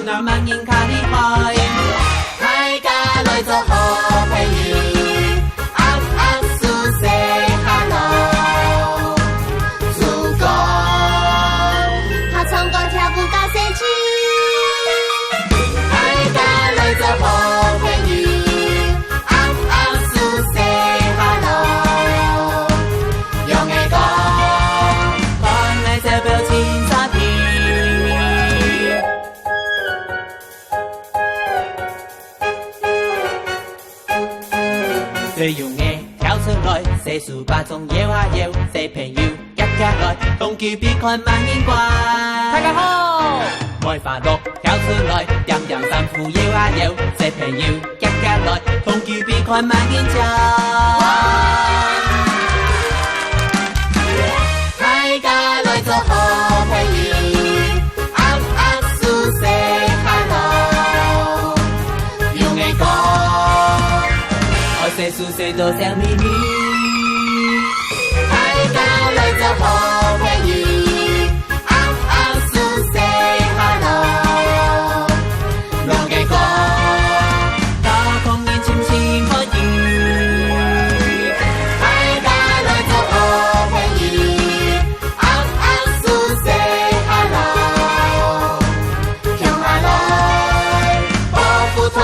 那萬年卡厲害，大家來做好朋友，安安舒say hello， 主公，他唱歌跳舞搞神奇，大家來做好朋友，安安舒say hello， 用愛講，看來這表情差別。最用愛跳出來，四樹八種搖啊搖，四朋友一家來，同叫別看萬年怪。大家好，愛發樂跳出來，洋洋三褲搖啊搖，四朋友一家來，同叫別看萬年招。大家來做好朋友，安安舒say hello， 用愛講。誰訴誰都笑眯眯，大家來做好朋友，安安舒say hello， 用愛講，大風年輕輕可以，大家來做好朋友，安安舒say hello， 向下來，保護同